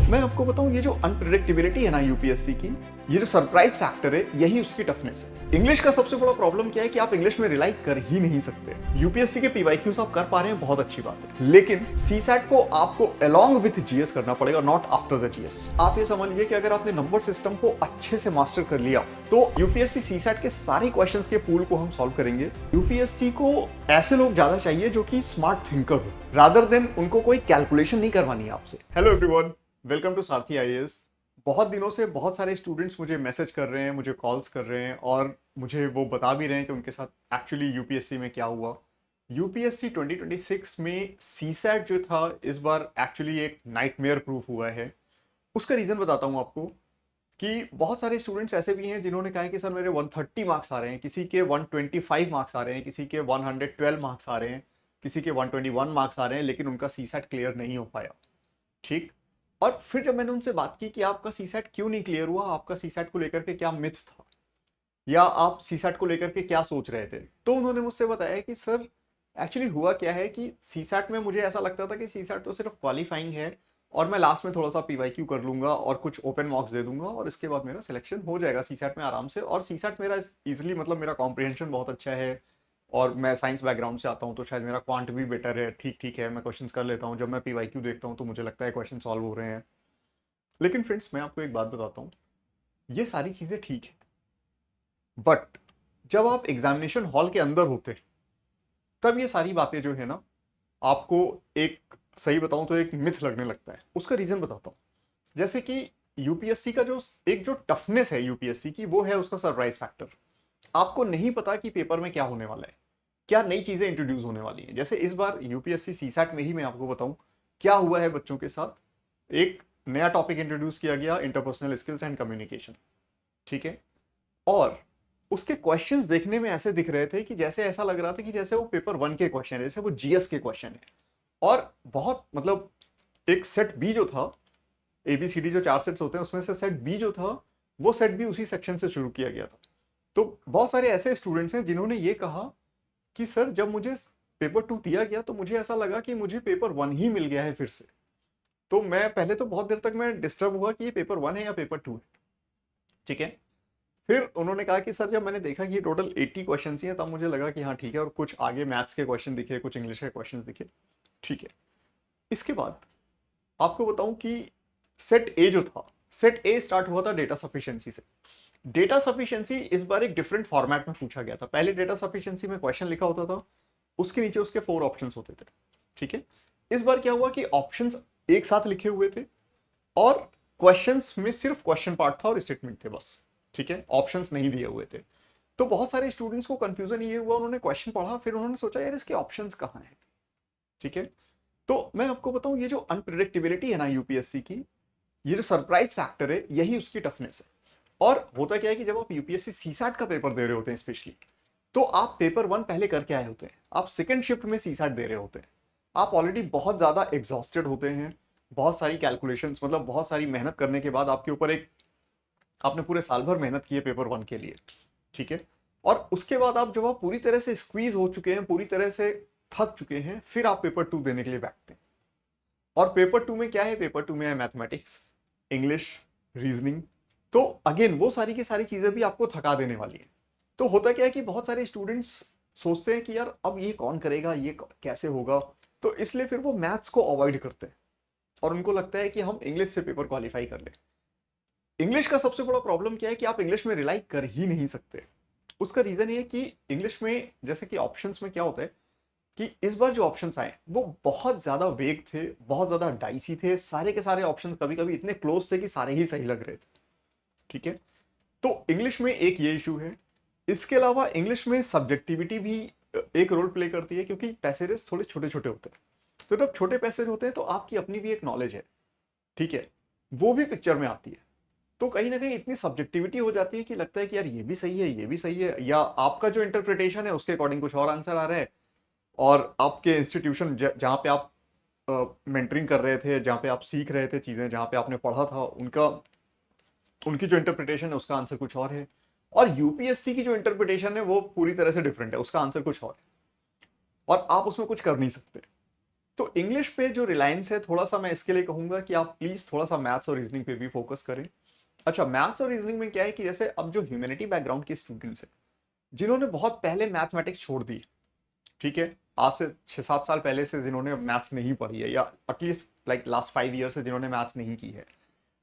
मैं आपको बताऊं, ये जो अनप्रेडिक्टेबिलिटी है ना यूपीएससी की, ये जो सरप्राइज फैक्टर है, यही उसकी टफनेस है। इंग्लिश का सबसे बड़ा प्रॉब्लम क्या है कि आप इंग्लिश में रिलाई कर ही नहीं सकते। यूपीएससी के पीवाईक्यूज आप कर पा रहे हैं, बहुत अच्छी बात है, लेकिन सीसैट को आपको अलोंग विथ जीएस करना पड़ेगा, नॉट आफ्टर द जीएस। आप ये समझ लीजिए कि अगर आपने नंबर सिस्टम को अच्छे से मास्टर कर लिया तो यूपीएससी सीसैट के सारे क्वेश्चंस के पूल को हम सॉल्व करेंगे। यूपीएससी को ऐसे लोग ज्यादा चाहिए जो कि स्मार्ट थिंकर हो, रादर देन उनको कोई कैलकुलेशन नहीं करवानी है आपसे। Hello everyone, welcome to Sarathi IAS. बहुत दिनों से बहुत सारे स्टूडेंट्स मुझे मैसेज कर रहे हैं, मुझे कॉल्स कर रहे हैं और मुझे वो बता भी रहे हैं कि उनके साथ एक्चुअली यूपीएससी में क्या हुआ। यूपीएससी 2026 में सीसैट जो था इस बार एक्चुअली एक नाइटमेयर प्रूफ हुआ है। उसका रीज़न बताता हूँ आपको कि बहुत सारे स्टूडेंट्स ऐसे भी हैं जिन्होंने कहा है कि सर मेरे 130 मार्क्स आ रहे हैं, किसी के 125 मार्क्स आ रहे हैं, किसी के 112 मार्क्स आ रहे हैं, किसी के 121 मार्क्स आ रहे हैं, लेकिन उनका सीसैट क्लियर नहीं हो पाया। ठीक। और फिर जब मैंने उनसे बात की कि आपका सीसैट क्यों नहीं क्लियर हुआ, आपका सीसैट को लेकर के क्या मिथ था या आप सीसैट को लेकर के क्या सोच रहे थे, तो उन्होंने मुझसे बताया कि सर एक्चुअली हुआ क्या है कि सीसैट में मुझे ऐसा लगता था कि सीसैट तो सिर्फ क्वालिफाइंग है और मैं लास्ट में थोड़ा सा पीवाईक्यू कर लूंगा और कुछ ओपन मॉक्स दे दूंगा और इसके बाद मेरा सिलेक्शन हो जाएगा सीसैट में आराम से। और सीसैट मेरा इजीली, मतलब मेरा कॉम्प्रिहेंशन बहुत अच्छा है और मैं साइंस बैकग्राउंड से आता हूँ तो शायद मेरा क्वांट भी बेटर है, ठीक ठीक है, मैं क्वेश्चंस कर लेता हूँ। जब मैं पीवाईक्यू देखता हूँ तो मुझे लगता है क्वेश्चन सॉल्व हो रहे हैं। लेकिन फ्रेंड्स, मैं आपको एक बात बताता हूँ, ये सारी चीजें ठीक है, बट जब आप एग्जामिनेशन हॉल के अंदर होते हैं तब ये सारी बातें जो है ना, आपको एक, सही बताऊं तो एक मिथ लगने लगता है। उसका रीजन बताता हूँ। जैसे कि यूपीएससी का जो टफनेस है यूपीएससी की, वो है उसका सरप्राइज फैक्टर। आपको नहीं पता कि पेपर में क्या होने वाला है, क्या नई चीजें इंट्रोड्यूस होने वाली हैं। जैसे इस बार यूपीएससी सीसैट में ही मैं आपको बताऊं क्या हुआ है बच्चों के साथ। एक नया टॉपिक इंट्रोड्यूस किया गया, इंटरपर्सनल स्किल्स एंड कम्युनिकेशन। ठीक है। और उसके क्वेश्चंस देखने में ऐसे दिख रहे थे कि जैसे ऐसा लग रहा था कि जैसे वो पेपर 1 के क्वेश्चन है, जैसे वो जीएस के क्वेश्चन है। और बहुत, मतलब एक सेट बी जो था, एबीसीडी जो 4 सेट्स होते हैं उसमें से सेट बी जो था, वो सेट बी उसी सेक्शन से शुरू किया गया था। तो बहुत सारे ऐसे स्टूडेंट्स हैं जिन्होंने ये कहा कि सर जब मुझे पेपर 2 दिया गया तो मुझे ऐसा लगा कि मुझे पेपर 1 ही मिल गया है फिर से। तो मैं पहले तो बहुत देर तक मैं डिस्टर्ब हुआ कि ये पेपर 1 है या पेपर 2 है। ठीक है। फिर उन्होंने कहा कि सर जब मैंने देखा कि ये टोटल 80 क्वेश्चन ही हैं तब मुझे लगा कि हाँ ठीक है, और कुछ आगे मैथ्स के क्वेश्चन दिखे, कुछ इंग्लिश के क्वेश्चन दिखे। ठीक है। इसके बाद आपको बताऊं कि सेट ए जो था, सेट ए स्टार्ट हुआ था डेटा सफिशिएंसी से। डेटा सफिशिएंसी इस बार एक डिफरेंट फॉर्मेट में पूछा गया था। पहले डेटा सफिशिएंसी में क्वेश्चन लिखा होता था, उसके नीचे उसके 4 ऑप्शंस होते थे। ठीक है। इस बार क्या हुआ कि ऑप्शंस एक साथ लिखे हुए थे और क्वेश्चंस में सिर्फ क्वेश्चन पार्ट था और स्टेटमेंट थे बस। ठीक है। ऑप्शंस नहीं दिए हुए थे। तो बहुत सारे स्टूडेंट्स को कंफ्यूजन ये हुआ, उन्होंने क्वेश्चन पढ़ा, फिर उन्होंने सोचा यार इसके ऑप्शंस कहाँ हैं। ठीक है। तो मैं आपको बताऊं, ये जो अनप्रिडिक्टेबिलिटी है ना यूपीएससी की, ये जो सरप्राइज फैक्टर है, यही उसकी टफनेस है। और होता क्या है कि जब आप यूपीएससी सीसैट का पेपर दे रहे होते हैं स्पेशली, तो आप पेपर 1 पहले करके आए होते हैं, आप सेकंड शिफ्ट में सीसैट दे रहे होते हैं, आप ऑलरेडी बहुत ज्यादा एग्जॉस्टेड होते हैं। बहुत सारी कैलकुलेशंस, मतलब बहुत सारी मेहनत करने के बाद आपके ऊपर एक, आपने पूरे साल भर मेहनत की है पेपर 1 के लिए। ठीक है। और उसके बाद आप जब आप पूरी तरह से स्क्वीज हो चुके हैं, पूरी तरह से थक चुके हैं, फिर आप पेपर 2 देने के लिए बैठते हैं। और पेपर 2 में क्या है, पेपर 2 में है मैथमेटिक्स, इंग्लिश, रीजनिंग। तो अगेन वो सारी की सारी चीजें भी आपको थका देने वाली है। तो होता क्या है कि बहुत सारे स्टूडेंट्स सोचते हैं कि यार अब ये कौन करेगा, ये कैसे होगा, तो इसलिए फिर वो मैथ्स को अवॉइड करते हैं और उनको लगता है कि हम इंग्लिश से पेपर क्वालिफाई कर लें। इंग्लिश का सबसे बड़ा प्रॉब्लम क्या है कि आप इंग्लिश में रिलाई कर ही नहीं सकते। उसका रीजन ये है कि इंग्लिश में जैसे कि ऑप्शंस में क्या होता है कि इस बार जो ऑप्शंस आए वो बहुत ज्यादा वेग थे, बहुत ज्यादा डाइसी थे। सारे के सारे ऑप्शंस कभी कभी इतने क्लोज थे कि सारे ही सही लग रहे थे। ठीक है। तो इंग्लिश में एक ये इशू है। इसके अलावा इंग्लिश में सब्जेक्टिविटी भी एक रोल प्ले करती है, क्योंकि पैसेजेस थोड़े छोटे छोटे होते हैं। तो जब छोटे पैसेज होते हैं तो आपकी अपनी भी एक नॉलेज है, ठीक है, वो भी पिक्चर में आती है। तो कहीं ना कहीं इतनी सब्जेक्टिविटी हो जाती है कि लगता है कि यार ये भी सही है, ये भी सही है, या आपका जो इंटरप्रिटेशन है उसके अकॉर्डिंग कुछ और आंसर आ रहा है। और आपके इंस्टीट्यूशन जहाँ पे आप मेंटरिंग कर रहे थे, जहाँ पे आप सीख रहे थे चीज़ें, जहाँ पे आपने पढ़ा था, उनका, उनकी जो इंटरप्रिटेशन है उसका आंसर कुछ और है। और यूपीएससी की जो इंटरप्रिटेशन है वो पूरी तरह से डिफरेंट है, उसका आंसर कुछ और है और आप उसमें कुछ कर नहीं सकते। तो इंग्लिश पे जो रिलायंस है, थोड़ा सा मैं इसके लिए कहूंगा कि आप प्लीज थोड़ा सा मैथ्स और रीजनिंग पे भी फोकस करें। अच्छा, मैथ्स और रीजनिंग में क्या है कि जैसे अब जो ह्यूमैनिटी बैकग्राउंड के स्टूडेंट्स हैं, जिन्होंने बहुत पहले मैथमेटिक्स छोड़ दी, ठीक है, आज से 6-7 साल पहले से जिन्होंने मैथ्स नहीं पढ़ी है, या एटलीस्ट लाइक लास्ट 5 ईयर से जिन्होंने मैथ्स नहीं की है,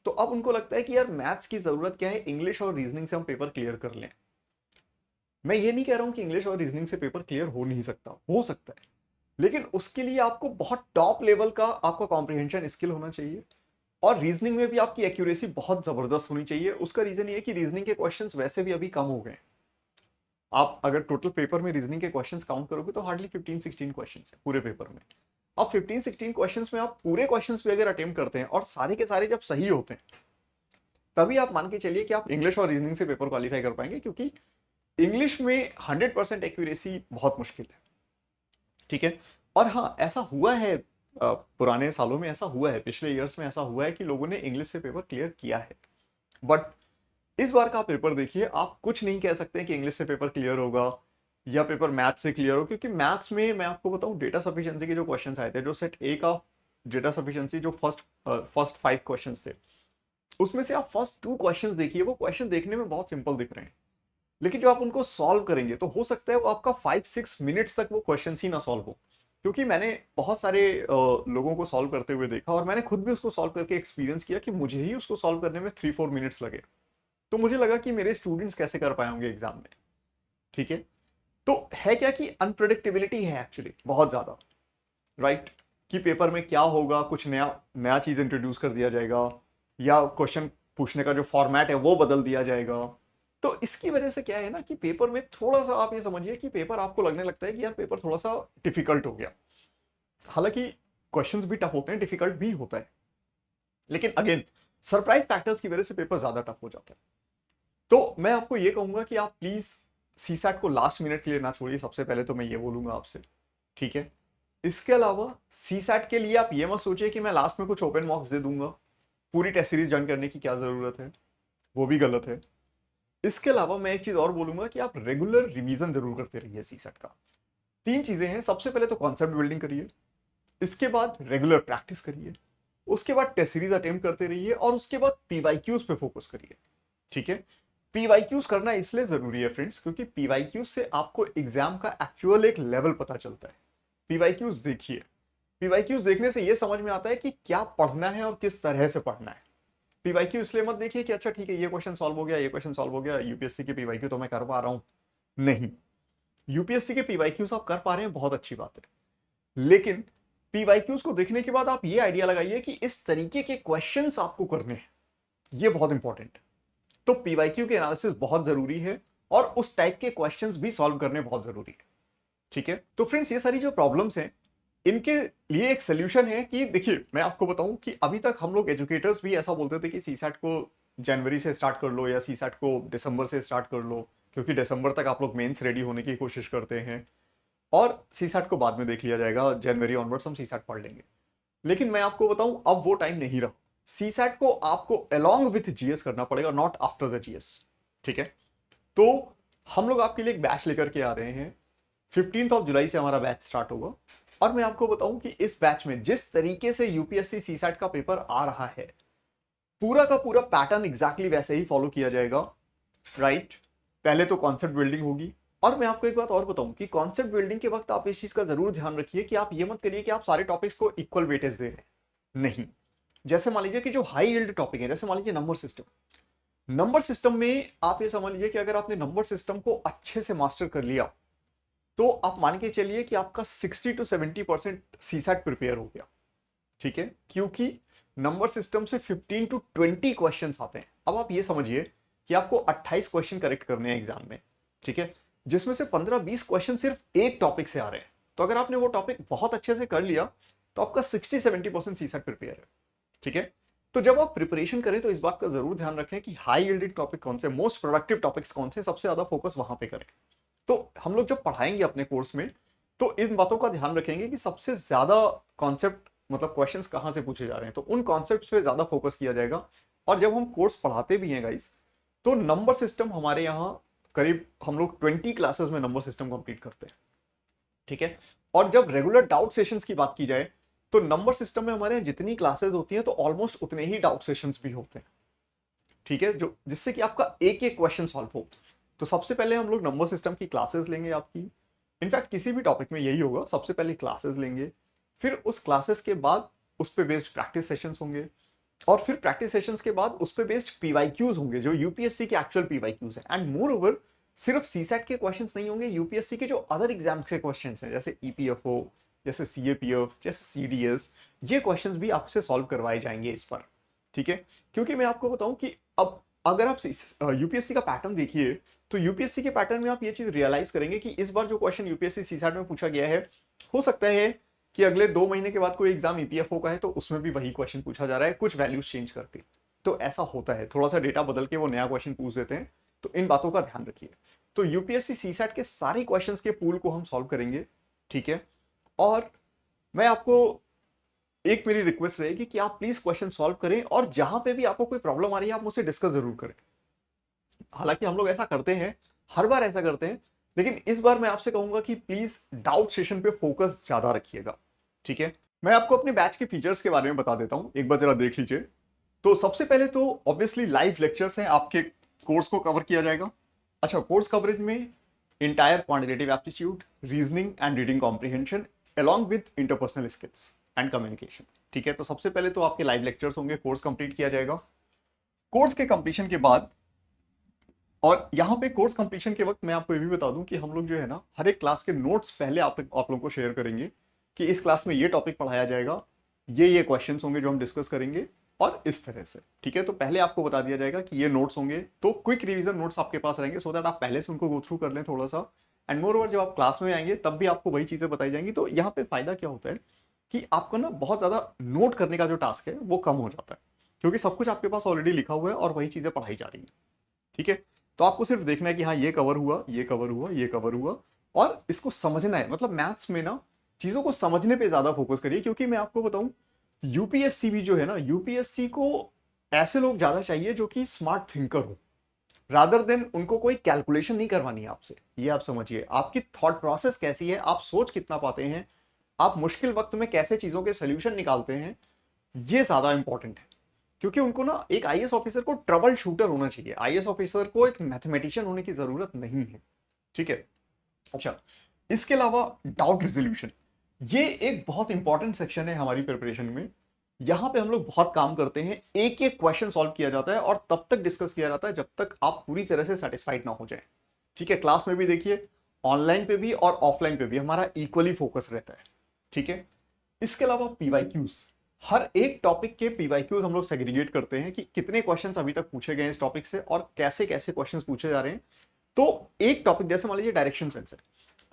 तो अब उनको लगता है कि यार मैथ्स की जरूरत क्या है, इंग्लिश और रीजनिंग से हम पेपर क्लियर कर लें। मैं ये नहीं कह रहा हूं कि इंग्लिश और रीजनिंग से पेपर क्लियर हो नहीं सकता, हो सकता है, लेकिन उसके लिए आपको बहुत टॉप लेवल का आपका कॉम्प्रिहेंशन स्किल होना चाहिए, और रीजनिंग में भी आपकी एक्यूरेसी बहुत जबरदस्त होनी चाहिए। उसका रीजन ये है कि रीजनिंग के क्वेश्चंस वैसे भी अभी कम हो गए। आप अगर टोटल पेपर में रीजनिंग के क्वेश्चंस काउंट करोगे तो हार्डली 15-16 क्वेश्चंस है पूरे पेपर में। अब 15-16 क्वेश्चंस में आप पूरे क्वेश्चंस भी अगर अटेम्प्ट करते हैं और सारे के सारे जब सही होते हैं, तभी आप मान के चलिए कि आप इंग्लिश और रीजनिंग से पेपर क्वालिफाई कर पाएंगे, क्योंकि इंग्लिश में 100% एक्यूरेसी बहुत मुश्किल है, ठीक है। और हाँ, ऐसा हुआ है, पुराने सालों में ऐसा हुआ है, पिछले ईयर्स में ऐसा हुआ है कि लोगों ने इंग्लिश से पेपर क्लियर किया है। बट इस बार का पेपर देखिए, आप कुछ नहीं कह सकते कि इंग्लिश से पेपर क्लियर होगा या पेपर मैथ्स से क्लियर हो, क्योंकि मैथ्स में मैं आपको बताऊं, डेटा सफिशिएंसी के जो क्वेश्चंस आए थे, जो सेट ए का डेटा सफिशिएंसी, जो फर्स्ट 5 क्वेश्चंस थे, उसमें से आप फर्स्ट 2 क्वेश्चंस देखिए, वो क्वेश्चन देखने में बहुत सिंपल दिख रहे हैं, लेकिन जब आप उनको सॉल्व करेंगे तो हो सकता है वो आपका 5-6 मिनट्स तक वो क्वेश्चन ही ना सॉल्व हो। क्योंकि मैंने बहुत सारे लोगों को सॉल्व करते हुए देखा, और मैंने खुद भी उसको सॉल्व करके एक्सपीरियंस किया कि मुझे ही उसको सॉल्व करने में 3-4 मिनट्स लगे। तो मुझे लगा कि मेरे स्टूडेंट्स कैसे कर पाए होंगे एग्जाम में, ठीक है। तो है क्या कि अनप्रेडिक्टेबिलिटी है एक्चुअली बहुत ज्यादा, राइट, कि पेपर में क्या होगा, कुछ नया नया चीज इंट्रोड्यूस कर दिया जाएगा, या क्वेश्चन पूछने का जो फॉर्मेट है वो बदल दिया जाएगा। तो इसकी वजह से क्या है ना कि पेपर में थोड़ा सा आप ये समझिए कि पेपर आपको लगने लगता है कि यार पेपर थोड़ा सा डिफिकल्ट हो गया। हालांकि क्वेश्चंस भी टफ होते हैं, डिफिकल्ट भी होता है, लेकिन अगेन सरप्राइज फैक्टर्स की वजह से पेपर ज्यादा टफ हो जाता है। तो मैं आपको ये कहूंगा कि आप प्लीज सीसैट को लास्ट मिनट के लिए ना छोड़िए, सबसे पहले तो मैं ये बोलूंगा आपसे, ठीक है। इसके अलावा सीसैट के लिए आप ये मत सोचिए कि मैं लास्ट में कुछ ओपन मॉक्स दे दूंगा, पूरी टेस्ट सीरीज ज्वाइन करने की क्या जरूरत है, वो भी गलत है। इसके अलावा मैं एक चीज और बोलूंगा कि आप रेगुलर रिवीजन जरूर करते रहिए सीसैट का। 3 चीजें हैं, सबसे पहले तो कॉन्सेप्ट बिल्डिंग करिए, इसके बाद रेगुलर प्रैक्टिस करिए, उसके बाद टेस्ट सीरीज अटेम्प्ट करते रहिए, और उसके बाद पीवाईक्यूज पे फोकस करिए, ठीक है। पीवाईक्यूज करना इसलिए जरूरी है फ्रेंड्स, क्योंकि पीवाईक्यूज से आपको एग्जाम का एक्चुअल एक लेवल पता चलता है। पीवाईक्यूज देखिए, पीवाईक्यूज देखने से यह समझ में आता है कि क्या पढ़ना है और किस तरह से पढ़ना है। पीवाईक्यू इसलिए मत देखिए कि अच्छा ठीक है ये क्वेश्चन सॉल्व हो गया, ये क्वेश्चन सॉल्व हो गया, यूपीएससी के पीवाईक्यू तो मैं कर पा रहा हूं। नहीं, यूपीएससी के पीवाईक्यूज आप कर पा रहे हैं, बहुत अच्छी बात है, लेकिन पीवाईक्यूज को देखने के बाद आप ये आइडिया लगाइए कि इस तरीके के क्वेश्चंस आपको करने हैं, ये बहुत इंपॉर्टेंट। तो पीवाईक्यू के एनालिसिस बहुत जरूरी है, और उस टाइप के क्वेश्चंस भी सॉल्व करने बहुत जरूरी है, ठीक है। तो फ्रेंड्स, ये सारी जो प्रॉब्लम्स हैं, इनके लिए एक सोल्यूशन है कि देखिए, मैं आपको बताऊं कि अभी तक हम लोग एजुकेटर्स भी ऐसा बोलते थे कि सीसैट को जनवरी से स्टार्ट कर लो, या सीसैट को दिसंबर से स्टार्ट कर लो, क्योंकि दिसंबर तक आप लोग मेंस रेडी होने की कोशिश करते हैं, और सीसैट को बाद में देख लिया जाएगा, जनवरी ऑनवर्ड्स हम सीसैट पढ़ लेंगे। लेकिन मैं आपको बताऊं, अब वो टाइम नहीं रहा। सीसैट को आपको अलोंग विथ जीएस करना पड़ेगा, नॉट आफ्टर द जीएस, ठीक है। तो हम लोग आपके लिए एक बैच लेकर के आ रहे हैं, 15 जुलाई से हमारा बैच स्टार्ट होगा, और मैं आपको बताऊं कि इस बैच में जिस तरीके से यूपीएससी सीसैट का पेपर आ रहा है, पूरा का पूरा पैटर्न एग्जैक्टली वैसे ही फॉलो किया जाएगा, राइट। पहले तो कॉन्सेप्ट बिल्डिंग होगी, और मैं आपको एक बात और बताऊं कि कॉन्सेप्ट बिल्डिंग के वक्त आप इस चीज का जरूर ध्यान रखिए कि आप ये मत करिए कि आप सारे टॉपिक्स को इक्वल वेटेज दे रहे हैं, नहीं। जैसे मान लीजिए कि जो हाई यील्ड टॉपिक है, जैसे मान लीजिए नंबर सिस्टम में आप ये समझ लीजिए कि अगर आपने नंबर सिस्टम को अच्छे से मास्टर कर लिया, तो आप मान के चलिए कि आपका 60 to 70% सीसैट प्रिपेयर हो गया, ठीक है। क्योंकि नंबर सिस्टम से 15 to 20 क्वेश्चंस आते हैं। अब आप ये समझिए कि आपको 28 क्वेश्चन करेक्ट करने हैं एग्जाम में, ठीक है, जिसमें से 15-20 क्वेश्चन सिर्फ एक टॉपिक से आ रहे हैं। तो अगर आपने वो टॉपिक बहुत अच्छे से कर लिया, तो आपका 60-70% सीसैट प्रिपेयर है, ठीक है। तो जब आप प्रिपरेशन करें तो इस बात का जरूर ध्यान रखें कि हाई यील्डेड टॉपिक कौन से, मोस्ट प्रोडक्टिव टॉपिक्स कौन से, सबसे ज्यादा फोकस वहां पे करें। तो हम लोग जब पढ़ाएंगे अपने कोर्स में, तो इन बातों का ध्यान रखेंगे कि सबसे ज्यादा कॉन्सेप्ट, मतलब क्वेश्चंस कहां से पूछे जा रहे हैं, तो उन कॉन्सेप्ट्स पे ज्यादा फोकस किया जाएगा। और जब हम कोर्स पढ़ाते भी हैं गाइस, तो नंबर सिस्टम हमारे यहाँ करीब हम लोग 20 क्लासेस में नंबर सिस्टम कंप्लीट करते हैं, ठीक है। और जब रेगुलर डाउट सेशंस की बात की जाए, तो नंबर सिस्टम में हमारे यहाँ जितनी क्लासेस होती हैं तो ऑलमोस्ट उतने ही डाउट सेशंस भी होते हैं, ठीक है, जो जिससे कि आपका एक एक क्वेश्चन सॉल्व हो। तो सबसे पहले हम लोग नंबर सिस्टम की क्लासेस लेंगे आपकी। इनफैक्ट किसी भी टॉपिक में यही होगा, सबसे पहले क्लासेस लेंगे, फिर उस क्लासेस के बाद उस पे बेस्ड प्रैक्टिस सेशंस होंगे, और फिर प्रैक्टिस सेशंस के बाद उस पे बेस्ड पीवाईक्यूज होंगे जो यूपीएससी के एक्चुअल पीवाईक्यूज हैं। एंड मोर ओवर सिर्फ सीसैट के क्वेश्चंस नहीं होंगे, यूपीएससी के जो अदर एग्जाम्स के क्वेश्चंस हैं जैसे ईपीएफओ, जैसे सीएपीएफ, जैसे सीडीएस, ये क्वेश्चंस भी आपसे सॉल्व करवाए जाएंगे इस पर, ठीक है। क्योंकि मैं आपको बताऊं कि अब अगर आप यूपीएससी का पैटर्न देखिए तो यूपीएससी के पैटर्न में आप ये चीज रियलाइज करेंगे कि इस बार जो क्वेश्चन यूपीएससी सीसैट में पूछा गया है, हो सकता है कि अगले 2 महीने के बाद कोई एग्जाम ईपीएफओ का है तो उसमें भी वही क्वेश्चन पूछा जा रहा है, कुछ वैल्यूज चेंज करके। तो ऐसा होता है, थोड़ा सा डेटा बदल के वो नया क्वेश्चन पूछ देते हैं, तो इन बातों का ध्यान रखिए। तो यूपीएससी सीसैट के सारे क्वेश्चंस के पूल को हम सॉल्व करेंगे, ठीक है। और मैं आपको एक मेरी रिक्वेस्ट रहेगी कि आप प्लीज क्वेश्चन सॉल्व करें, और जहां पे भी आपको कोई प्रॉब्लम आ रही है आप मुझसे डिस्कस जरूर करें। हालांकि हम लोग ऐसा करते हैं, हर बार ऐसा करते हैं, लेकिन इस बार मैं आपसे कहूंगा कि प्लीज डाउट सेशन पे फोकस ज्यादा रखिएगा, ठीक है। मैं आपको अपने बैच के फीचर्स के बारे में बता देता हूं, एक बार जरा देख लीजिए। तो सबसे पहले तो ऑब्वियसली लाइव लेक्चर्स हैं, आपके कोर्स को कवर किया जाएगा। अच्छा, कोर्स कवरेज में entire quantitative aptitude, reasoning and reading comprehension along with interpersonal skills and communication, ठीक है। तो सबसे पहले तो आपके लाइव लेक्चर्स होंगे, कोर्स कंप्लीट किया जाएगा। कोर्स के कंप्लीशन के बाद, और यहाँ पे कोर्स कंप्लीशन के वक्त मैं आपको ये भी बता दूं कि हम लोग जो है ना हर एक क्लास के नोट्स पहले आप लोगों को शेयर करेंगे कि इस क्लास में ये टॉपिक पढ़ाया जाएगा, ये क्वेश्चंस होंगे जो हम डिस्कस करेंगे, और इस तरह से, ठीक है। तो पहले आपको बता दिया जाएगा कि ये नोट्स होंगे, तो क्विक रिवीजन नोट्स आपके पास रहेंगे सो दैट आप पहले से उनको गो थ्रू कर लें थोड़ा सा। एंड मोर ओवर जब आप क्लास में आएंगे तब भी आपको वही चीजें बताई जाएंगी। तो यहाँ पे फायदा क्या होता है कि आपको ना बहुत ज्यादा नोट करने का जो टास्क है वो कम हो जाता है, क्योंकि सब कुछ आपके पास ऑलरेडी लिखा हुआ है और वही चीजें पढ़ाई जा रही है, ठीक है। तो आपको सिर्फ देखना है कि हाँ ये कवर हुआ, ये कवर हुआ, ये कवर हुआ, और इसको समझना है। मतलब मैथ्स में ना चीजों को समझने पे ज्यादा फोकस करिए, क्योंकि मैं आपको बताऊं यूपीएससी भी जो है ना, यूपीएससी को ऐसे लोग ज्यादा चाहिए जो कि स्मार्ट थिंकर हो, रादर देन उनको कोई कैलकुलेशन नहीं करवानी है आपसे। ये आप समझिए, आपकी थॉट प्रोसेस कैसी है, आप सोच कितना पाते हैं, आप मुश्किल वक्त में कैसे चीजों के सोल्यूशन निकालते हैं, ये ज्यादा इंपॉर्टेंट है। क्योंकि उनको ना एक आईएएस ऑफिसर को ट्रबल शूटर होना चाहिए, आईएएस ऑफिसर को एक मैथमेटिशियन होने की जरूरत नहीं है, ठीक है। अच्छा, इसके अलावा डाउट रिजोल्यूशन, ये एक बहुत इंपॉर्टेंट सेक्शन है हमारी प्रिपरेशन में। यहां पे हम लोग बहुत काम करते हैं, एक एक क्वेश्चन सॉल्व किया जाता है और तब तक डिस्कस किया जाता है जब तक आप पूरी तरह से सेटिस्फाइड ना हो जाए, ठीक है। क्लास में भी देखिए, ऑनलाइन पे भी और ऑफलाइन पे भी हमारा इक्वली फोकस रहता है, ठीक है। इसके अलावा पीवाईक्यूज, हर एक टॉपिक के पीवाईक्यूज हम लोग सेग्रीगेट करते हैं कि कितने क्वेश्चंस अभी तक पूछे गए इस टॉपिक से और कैसे कैसे क्वेश्चंस पूछे जा रहे हैं। तो एक टॉपिक जैसे मान लीजिए डायरेक्शन सेंस है,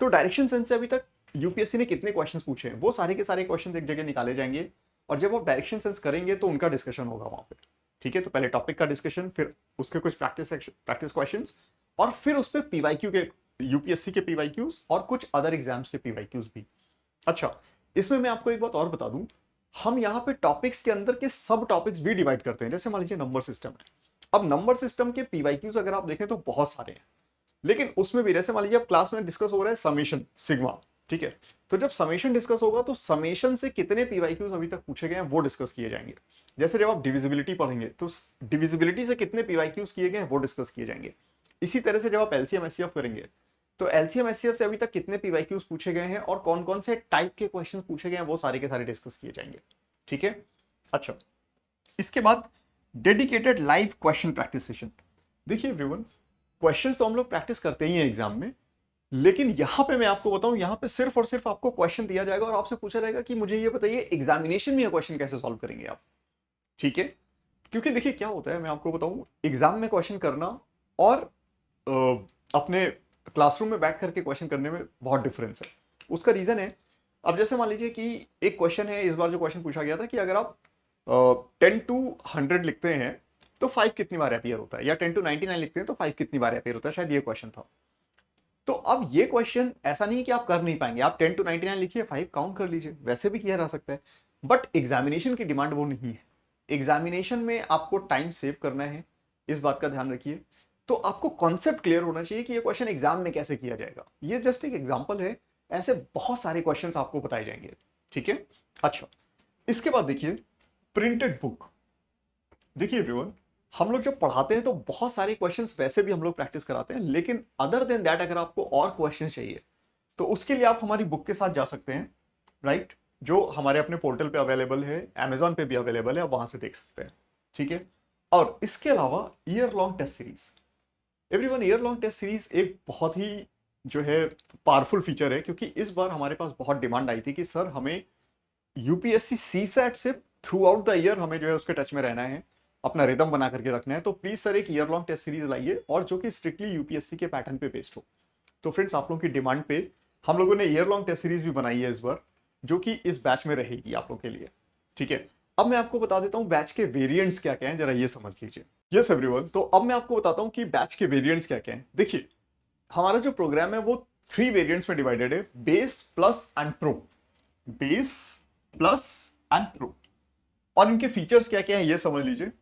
तो डायरेक्शन सेंस से अभी तक यूपीएससी ने कितने क्वेश्चंस पूछे हैं वो सारे के सारे क्वेश्चंस एक जगह निकाले जाएंगे, और जब आप डायरेक्शन सेंस करेंगे तो उनका डिस्कशन होगा वहां पे, ठीक है। तो पहले टॉपिक का डिस्कशन, फिर उसके कुछ प्रैक्टिस क्वेश्चंस, और फिर उस पर पीवाईक्यू के, यूपीएससी के पीवाईक्यूज और कुछ अदर एग्जाम्स के पीवाईक्यूज भी। अच्छा, इसमें मैं आपको एक बात और बता दूं, हम यहाँ पे टॉपिक्स के अंदर के सब टॉपिक्स भी डिवाइड करते हैं। जैसे मान लीजिए नंबर सिस्टम है, अब नंबर सिस्टम के पीवाईक्यूज अगर आप देखें तो बहुत सारे हैं, लेकिन उसमें भी जैसे मान लीजिए अब क्लास में डिस्कस हो रहा है समेशन सिग्मा, ठीक है। तो जब समेशन डिस्कस होगा तो समेशन से कितने पीवाईक्यूज अभी तक पूछे गए हैं वो डिस्कस किए जाएंगे। जैसे जब आप डिविजिबिलिटी पढ़ेंगे तो डिविजिबिलिटी से कितने पीवाईक्यूज किए गए हैं वो डिस्कस किए जाएंगे। इसी तरह से जब आप एलसीएम एचसीएफ करेंगे तो एलसीएम एचसीएफ से अभी तक कितने पीवाईक्यूज पूछे गए हैं और कौन कौन से टाइप के क्वेश्चन पूछे गए हैं वो सारे के सारे डिस्कस किए जाएंगे, ठीक है। अच्छा, इसके बाद dedicated live question practice session. देखिए एवरीवन, क्वेश्चंस तो हम लोग प्रैक्टिस करते ही हैं एग्जाम में, लेकिन यहां पे मैं आपको बताऊं, यहां पे सिर्फ और सिर्फ आपको क्वेश्चन दिया जाएगा और आपसे पूछा जाएगा कि मुझे ये बताइए एग्जामिनेशन में ये क्वेश्चन कैसे सॉल्व करेंगे आप, ठीक है। क्योंकि देखिए क्या होता है, मैं आपको बताऊं, एग्जाम में क्वेश्चन करना और अपने क्लासरूम में बैठ करके क्वेश्चन करने में बहुत डिफरेंस है। उसका रीजन है, अब जैसे मान लीजिए कि एक क्वेश्चन है, इस बार जो क्वेश्चन पूछा गया था कि अगर आप 10 to 100 लिखते हैं तो 5 कितनी बार अपीयर होता है, या 10 to 99 लिखते हैं तो 5 कितनी बार अपीयर होता है, शायद ये क्वेश्चन था। तो अब ये क्वेश्चन ऐसा नहीं है कि आप कर नहीं पाएंगे, आप 10 to 99 लिखिए, 5 काउंट कर लीजिए, वैसे भी किया जा सकता है। बट एग्जामिनेशन की डिमांड वो नहीं है। एग्जामिनेशन में आपको टाइम सेव करना है, इस बात का ध्यान रखिए। तो आपको कॉन्सेप्ट क्लियर होना चाहिए कि ये क्वेश्चन एग्जाम में कैसे किया जाएगा। ये जस्ट एक एग्जाम्पल है, ऐसे बहुत सारे क्वेश्चन आपको बताए जाएंगे, ठीक है। अच्छा, इसके बाद देखिए प्रिंटेड बुक। देखिए एवरीवन, हम लोग जब पढ़ाते हैं तो बहुत सारे क्वेश्चंस वैसे भी हम लोग प्रैक्टिस कराते हैं, लेकिन अदर देन दैट अगर आपको और क्वेश्चन चाहिए तो उसके लिए आप हमारी बुक के साथ जा सकते हैं, राइट, जो हमारे अपने पोर्टल पे अवेलेबल है, अमेजॉन पे भी अवेलेबल है, आप वहां से देख सकते हैं, ठीक है। और इसके अलावा year long test series, everyone year long test series एक बहुत ही जो है पावरफुल फीचर है, क्योंकि इस बार हमारे पास बहुत डिमांड आई थी कि सर हमें यूपीएससी सीसैट से थ्रू आउट द ईयर हमें जो है उसके टच में रहना है, अपना रिदम बना करके रखना है, तो प्लीज सर एक ईयर लॉन्ग टेस्ट सीरीज लाइए और जो कि स्ट्रिक्टली यूपीएससी के पैटर्न पे बेस्ड हो। तो फ्रेंड्स, आप लोगों की डिमांड पे हम लोगों ने ईयर लॉन्ग टेस्ट सीरीज भी बनाई है इस बार, जो कि इस बैच में रहेगी आप लोगों के लिए, ठीक है। अब मैं आपको बता देता हूँ बैच के वेरिएंट्स क्या क्या हैं, जरा ये समझ लीजिए। यस एवरीवन, तो अब मैं आपको बताता हूँ कि बैच के वेरिएंट्स क्या क्या हैं। देखिए, हमारा जो प्रोग्राम है वो 3 वेरिएंट्स में डिवाइडेड है, base, plus and pro. Base, plus and pro, और इनके फीचर्स क्या क्या है ये समझ लीजिए।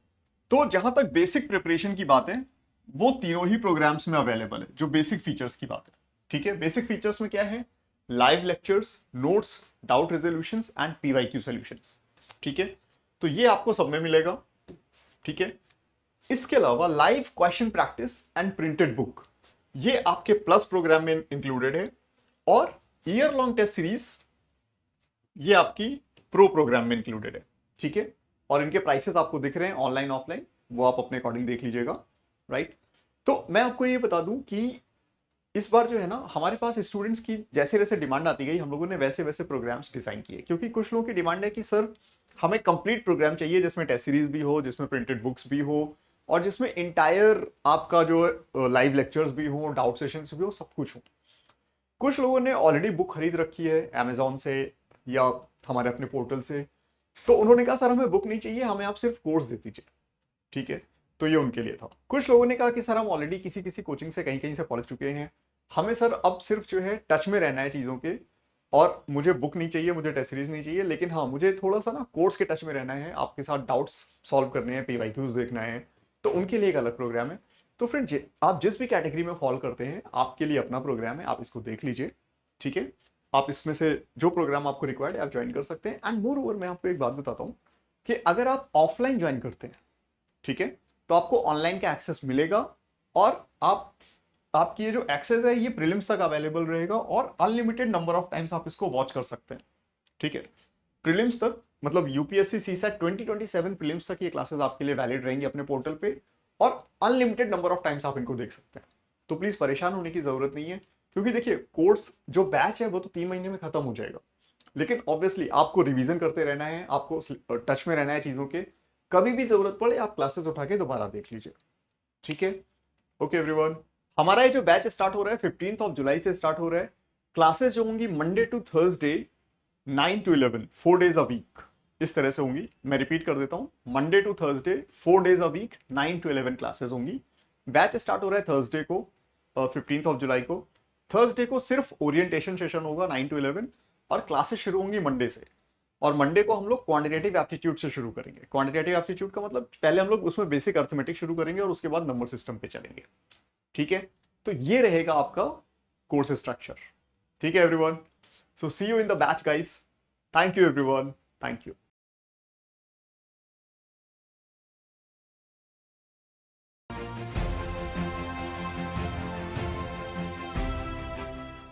तो जहां तक बेसिक प्रिपरेशन की बात है, वो तीनों ही प्रोग्राम्स में अवेलेबल है, जो बेसिक फीचर्स की बात है, ठीक है। बेसिक फीचर्स में क्या है, live lectures, notes, doubt resolutions and PYQ solutions, ठीक है। तो ये आपको सब में मिलेगा, ठीक है। इसके अलावा live question practice and printed book, ये आपके प्लस प्रोग्राम में इंक्लूडेड है, और ईयर लॉन्ग टेस्ट सीरीज ये आपकी प्रो प्रोग्राम में इंक्लूडेड है, ठीक है। और इनके प्राइसेस आपको दिख रहे हैं ऑनलाइन ऑफलाइन, वो आप अपने अकॉर्डिंग देख लीजिएगा, राइट। तो मैं आपको ये बता दूं कि इस बार जो है ना, हमारे पास स्टूडेंट्स की जैसे जैसे डिमांड आती गई, हम लोगों ने वैसे वैसे प्रोग्राम्स डिजाइन किए, क्योंकि कुछ लोगों की डिमांड है कि सर हमें कंप्लीट प्रोग्राम चाहिए जिसमें टेस्ट सीरीज भी हो, जिसमें प्रिंटेड बुक्स भी हो, और जिसमें इंटायर आपका जो लाइव लेक्चर्स भी हो, डाउट सेशंस भी हो, सब कुछ हो। कुछ लोगों ने ऑलरेडी बुक खरीद रखी है अमेजोन से या हमारे अपने पोर्टल से, तो उन्होंने कहा सर हमें बुक नहीं चाहिए, हमें आप सिर्फ कोर्स दे दीजिए, ठीक है। तो ये उनके लिए था। कुछ लोगों ने कहा कि सर हम ऑलरेडी किसी किसी कोचिंग से कहीं कहीं से पढ़ चुके हैं, हमें सर अब सिर्फ जो है टच में रहना है चीज़ों के, और मुझे बुक नहीं चाहिए, मुझे टेस्ट सीरीज नहीं चाहिए, लेकिन हाँ मुझे थोड़ा सा ना कोर्स के टच में रहना है, आपके साथ डाउट्स सॉल्व करने हैं, पीवाईक्यूज देखना है, तो उनके लिए एक अलग प्रोग्राम है। तो फ्रेंड, आप जिस भी कैटेगरी में फॉलो करते हैं, आपके लिए अपना प्रोग्राम है, आप इसको देख लीजिए, ठीक है। आप इसमें से जो प्रोग्राम आपको रिक्वायर्ड है आप ज्वाइन कर सकते हैं। एंड मोर ओवर मैं आपको एक बात बताता हूँ कि अगर आप ऑफलाइन ज्वाइन करते हैं, ठीक है, तो आपको ऑनलाइन का एक्सेस मिलेगा, और आपकी ये जो एक्सेस है ये प्रीलिम्स तक अवेलेबल रहेगा, और अनलिमिटेड नंबर ऑफ टाइम्स आप इसको वॉच कर सकते हैं, ठीक है। प्रीलिम्स तक मतलब यूपीएससी सीसैट 2027 प्रीलिम्स तक ये क्लासेस आपके लिए वैलिड रहेंगी अपने पोर्टल पे, और अनलिमिटेड नंबर ऑफ टाइम्स आप इनको देख सकते हैं। तो प्लीज परेशान होने की जरूरत नहीं है, क्योंकि देखिए कोर्स जो बैच है वो तो 3 महीने में खत्म हो जाएगा, लेकिन ऑब्वियसली आपको रिवीजन करते रहना है, आपको टच में रहना है चीजों के, कभी भी जरूरत पड़े आप क्लासेस उठा के दोबारा देख लीजिए, ठीक है। ओके एवरीवन, हमारा ये जो बैच स्टार्ट हो रहा है 15 जुलाई से स्टार्ट हो रहा है। क्लासेस जो होंगी Monday to Thursday 9 to 11, 4 days a week, इस तरह से होंगी। मैं रिपीट कर देता हूं, Monday to Thursday 4 days a week, 9 to 11 classes होंगी। बैच स्टार्ट हो रहा है थर्सडे को, 15 जुलाई को। थर्सडे को सिर्फ ओरिएंटेशन सेशन होगा 9 to 11, और क्लासेस शुरू होंगी मंडे से। और मंडे को हम लोग क्वांटिटेटिव एप्टीट्यूड से शुरू करेंगे। क्वांटिटेटिव एप्टीट्यूड का मतलब पहले हम लोग उसमें बेसिक अर्थमेटिक शुरू करेंगे और उसके बाद नंबर सिस्टम पे चलेंगे, ठीक है। तो ये रहेगा आपका कोर्स स्ट्रक्चर, ठीक है everyone. So see you in the batch guys, thank you everyone, thank you.